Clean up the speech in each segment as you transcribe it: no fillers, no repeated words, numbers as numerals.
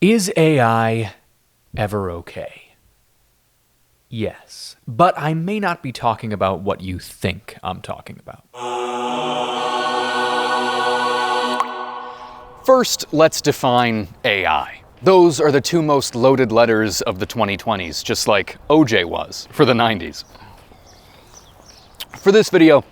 Is AI ever okay? Yes, but I may not be talking about what you think I'm talking about. First, let's define AI. Those are the two most loaded letters of the 2020s, just like OJ was for the 90s. For this video,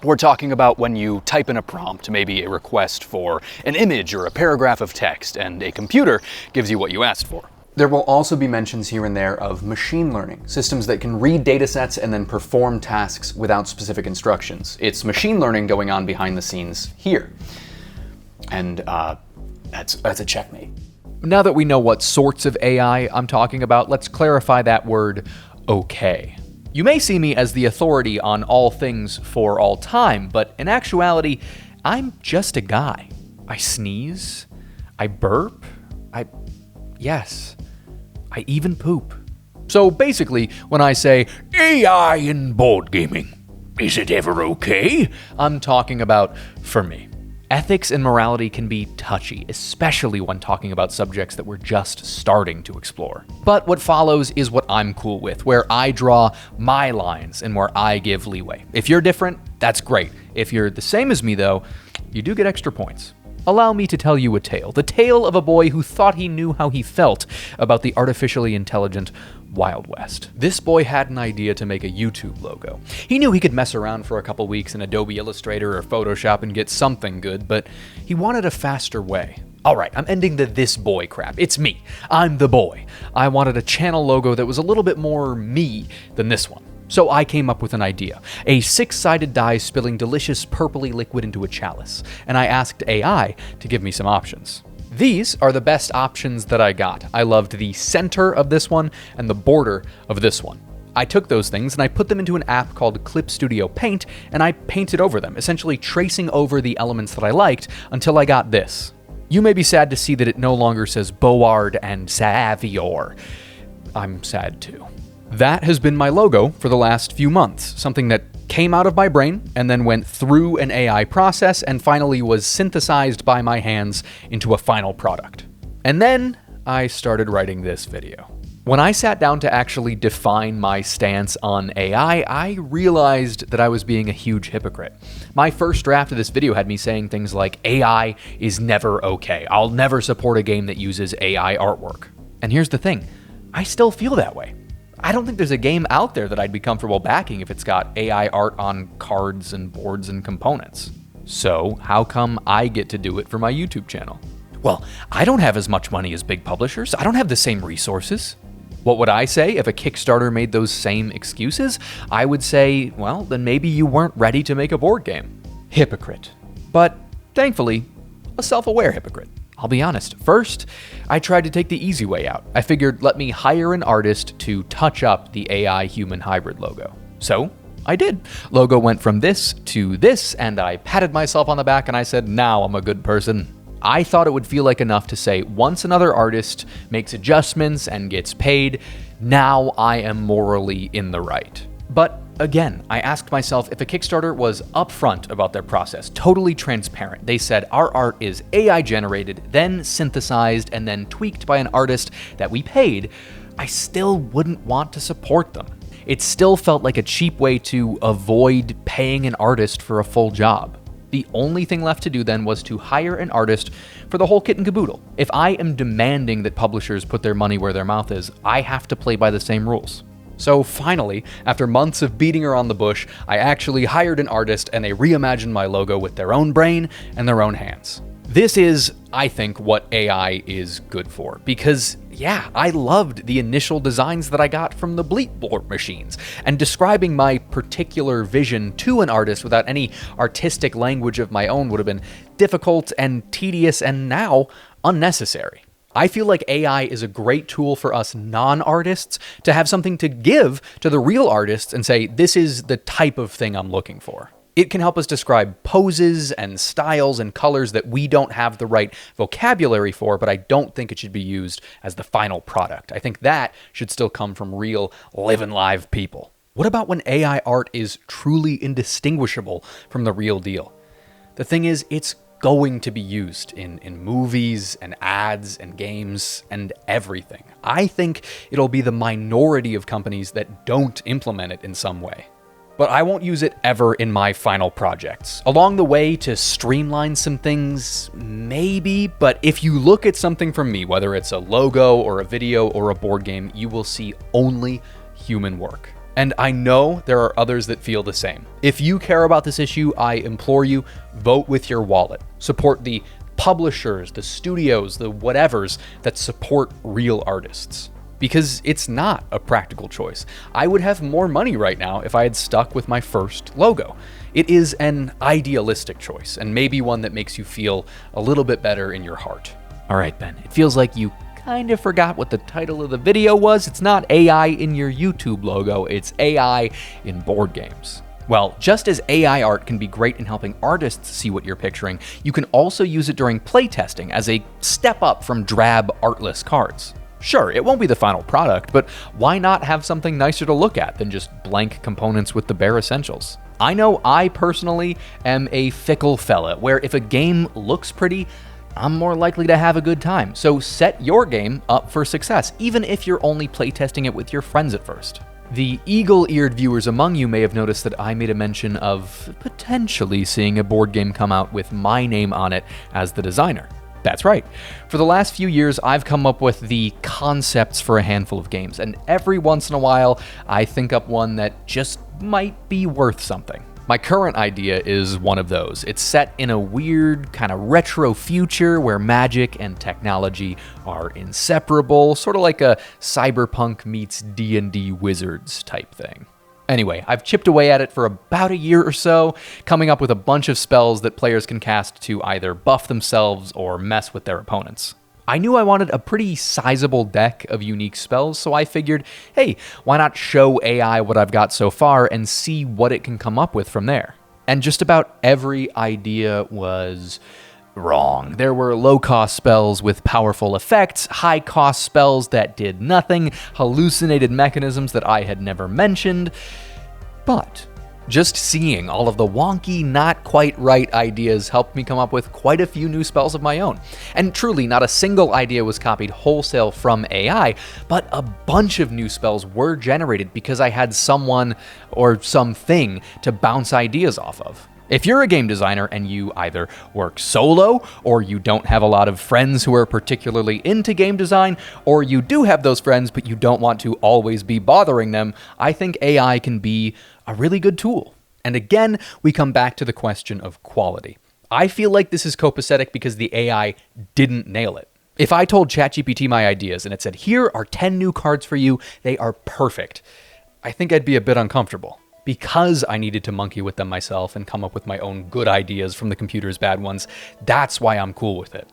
we're talking about when you type in a prompt, maybe a request for an image or a paragraph of text, and a computer gives you what you asked for. There will also be mentions here and there of machine learning, systems that can read datasets and then perform tasks without specific instructions. It's machine learning going on behind the scenes here. And that's a checkmate. Now that we know what sorts of AI I'm talking about, let's clarify that word okay. You may see me as the authority on all things for all time, but in actuality, I'm just a guy. I sneeze, I burp, yes, I even poop. So basically, when I say, AI in board gaming, is it ever okay? I'm talking about for me. Ethics and morality can be touchy, especially when talking about subjects that we're just starting to explore. But what follows is what I'm cool with, where I draw my lines and where I give leeway. If you're different, that's great. If you're the same as me, though, you do get extra points. Allow me to tell you a tale. The tale of a boy who thought he knew how he felt about the artificially intelligent Wild West. This boy had an idea to make a YouTube logo. He knew he could mess around for a couple weeks in Adobe Illustrator or Photoshop and get something good, but he wanted a faster way. Alright, I'm ending the this boy crap. It's me. I'm the boy. I wanted a channel logo that was a little bit more me than this one. So I came up with an idea. A 6-sided die spilling delicious purpley liquid into a chalice. And I asked AI to give me some options. These are the best options that I got. I loved the center of this one and the border of this one. I took those things and I put them into an app called Clip Studio Paint, and I painted over them, essentially tracing over the elements that I liked until I got this. You may be sad to see that it no longer says Board and Savior. I'm sad too. That has been my logo for the last few months, something that came out of my brain and then went through an AI process and finally was synthesized by my hands into a final product. And then I started writing this video. When I sat down to actually define my stance on AI, I realized that I was being a huge hypocrite. My first draft of this video had me saying things like, AI is never okay. I'll never support a game that uses AI artwork. And here's the thing, I still feel that way. I don't think there's a game out there that I'd be comfortable backing if it's got AI art on cards and boards and components. So how come I get to do it for my YouTube channel? Well, I don't have as much money as big publishers. I don't have the same resources. What would I say if a Kickstarter made those same excuses? I would say, well, then maybe you weren't ready to make a board game. Hypocrite. But thankfully, a self-aware hypocrite. I'll be honest. First, I tried to take the easy way out. I figured, let me hire an artist to touch up the AI human hybrid logo. So I did. Logo went from this to this, and I patted myself on the back and I said, now I'm a good person. I thought it would feel like enough to say, once another artist makes adjustments and gets paid, now I am morally in the right. But again, I asked myself if a Kickstarter was upfront about their process, totally transparent. They said, our art is AI generated, then synthesized, and then tweaked by an artist that we paid, I still wouldn't want to support them. It still felt like a cheap way to avoid paying an artist for a full job. The only thing left to do then was to hire an artist for the whole kit and caboodle. If I am demanding that publishers put their money where their mouth is, I have to play by the same rules. So finally, after months of beating around the bush, I actually hired an artist and they reimagined my logo with their own brain and their own hands. This is, I think, what AI is good for, because yeah, I loved the initial designs that I got from the bleep board machines, and describing my particular vision to an artist without any artistic language of my own would have been difficult and tedious and now unnecessary. I feel like AI is a great tool for us non-artists to have something to give to the real artists and say, this is the type of thing I'm looking for. It can help us describe poses and styles and colors that we don't have the right vocabulary for, but I don't think it should be used as the final product. I think that should still come from real, living live people. What about when AI art is truly indistinguishable from the real deal? The thing is, it's going to be used in movies and ads and games and everything. I think it'll be the minority of companies that don't implement it in some way. But I won't use it ever in my final projects. Along the way, to streamline some things, maybe, but if you look at something from me, whether it's a logo or a video or a board game, you will see only human work. And I know there are others that feel the same. If you care about this issue, I implore you, vote with your wallet. Support the publishers, the studios, the whatevers that support real artists. Because it's not a practical choice. I would have more money right now if I had stuck with my first logo. It is an idealistic choice, and maybe one that makes you feel a little bit better in your heart. All right, Ben, it feels like you kind of forgot what the title of the video was. It's not AI in your YouTube logo, it's AI in board games. Well, just as AI art can be great in helping artists see what you're picturing, you can also use it during playtesting as a step up from drab, artless cards. Sure, it won't be the final product, but why not have something nicer to look at than just blank components with the bare essentials? I know I personally am a fickle fella, where if a game looks pretty, I'm more likely to have a good time. So set your game up for success, even if you're only playtesting it with your friends at first. The eagle-eared viewers among you may have noticed that I made a mention of potentially seeing a board game come out with my name on it as the designer. That's right. For the last few years, I've come up with the concepts for a handful of games, and every once in a while, I think up one that just might be worth something. My current idea is one of those. It's set in a weird, kind of retro future where magic and technology are inseparable, sort of like a cyberpunk meets D&D Wizards type thing. Anyway, I've chipped away at it for about a year or so, coming up with a bunch of spells that players can cast to either buff themselves or mess with their opponents. I knew I wanted a pretty sizable deck of unique spells, so I figured, hey, why not show AI what I've got so far and see what it can come up with from there? And just about every idea was wrong. There were low-cost spells with powerful effects, high-cost spells that did nothing, hallucinated mechanisms that I had never mentioned, but just seeing all of the wonky, not quite right ideas helped me come up with quite a few new spells of my own. And truly, not a single idea was copied wholesale from AI, but a bunch of new spells were generated because I had someone or something to bounce ideas off of. If you're a game designer and you either work solo, or you don't have a lot of friends who are particularly into game design, or you do have those friends but you don't want to always be bothering them, I think AI can be a really good tool. And again, we come back to the question of quality. I feel like this is copacetic because the AI didn't nail it. If I told ChatGPT my ideas and it said, here are 10 new cards for you, they are perfect, I think I'd be a bit uncomfortable. Because I needed to monkey with them myself and come up with my own good ideas from the computer's bad ones, that's why I'm cool with it.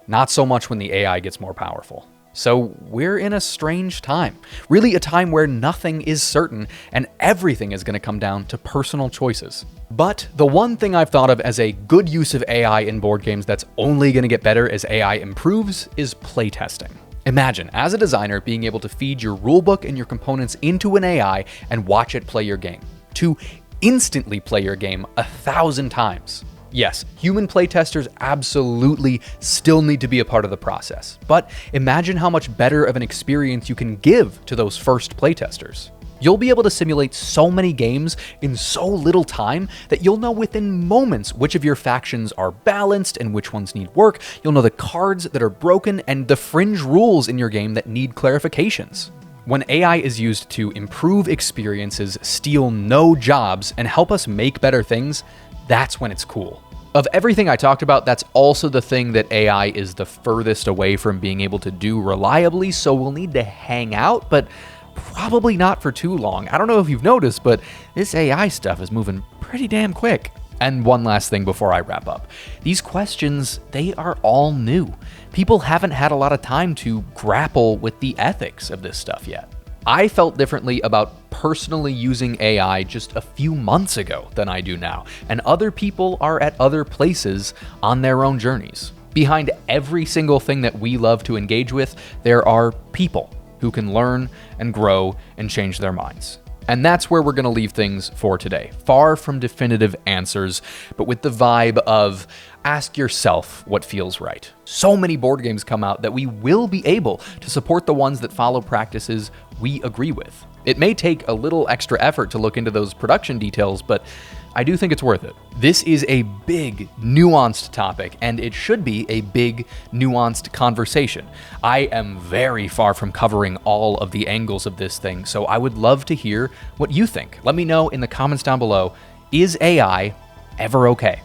Not so much when the AI gets more powerful. So we're in a strange time. Really a time where nothing is certain and everything is going to come down to personal choices. But the one thing I've thought of as a good use of AI in board games that's only going to get better as AI improves is playtesting. Imagine, as a designer, being able to feed your rulebook and your components into an AI and watch it play your game. To instantly play your game 1,000 times. Yes, human playtesters absolutely still need to be a part of the process, but imagine how much better of an experience you can give to those first playtesters. You'll be able to simulate so many games in so little time that you'll know within moments which of your factions are balanced and which ones need work. You'll know the cards that are broken and the fringe rules in your game that need clarifications. When AI is used to improve experiences, steal no jobs, and help us make better things, that's when it's cool. Of everything I talked about, that's also the thing that AI is the furthest away from being able to do reliably, so we'll need to hang out, but probably not for too long. I don't know if you've noticed, but this AI stuff is moving pretty damn quick. And one last thing before I wrap up. These questions, they are all new. People haven't had a lot of time to grapple with the ethics of this stuff yet. I felt differently about personally using AI just a few months ago than I do now, and other people are at other places on their own journeys. Behind every single thing that we love to engage with, there are people who can learn and grow and change their minds. And that's where we're going to leave things for today. Far from definitive answers, but with the vibe of ask yourself what feels right. So many board games come out that we will be able to support the ones that follow practices we agree with. It may take a little extra effort to look into those production details, but I do think it's worth it. This is a big, nuanced topic, and it should be a big, nuanced conversation. I am very far from covering all of the angles of this thing, so I would love to hear what you think. Let me know in the comments down below, is AI ever okay?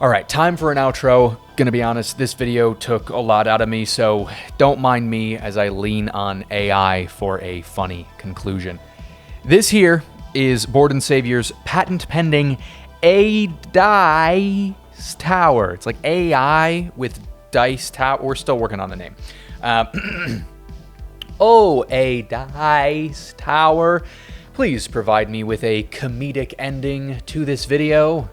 All right, time for an outro. Gonna be honest, this video took a lot out of me, so don't mind me as I lean on AI for a funny conclusion. This here is Board and Savior's patent-pending A-Dice Tower. It's like AI with Dice Tower. We're still working on the name. Oh, A-Dice Tower. Please provide me with a comedic ending to this video.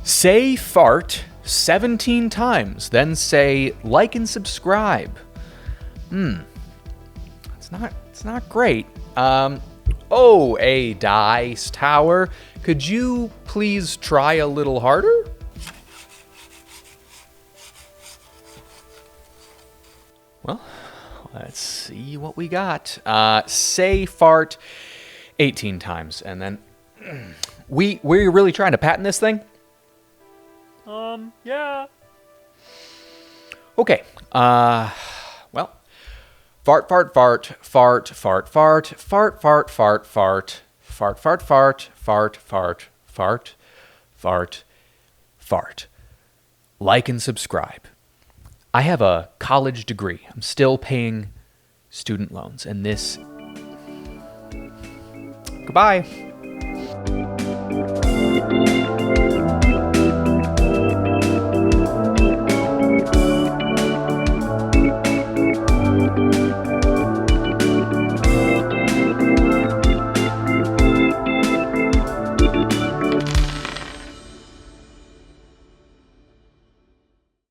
Say fart 17 times, then say like and subscribe. It's not great. Oh, a dice tower. Could you please try a little harder? Well, let's see what we got. Say fart 18 times, and then we're really trying to patent this thing? Yeah. Okay. Well, fart, fart, fart, fart, fart, fart, fart, fart, fart, fart, fart, fart, fart, fart, fart, fart, fart, fart. Like and subscribe. I have a college degree. I'm still paying student loans, and this. Goodbye.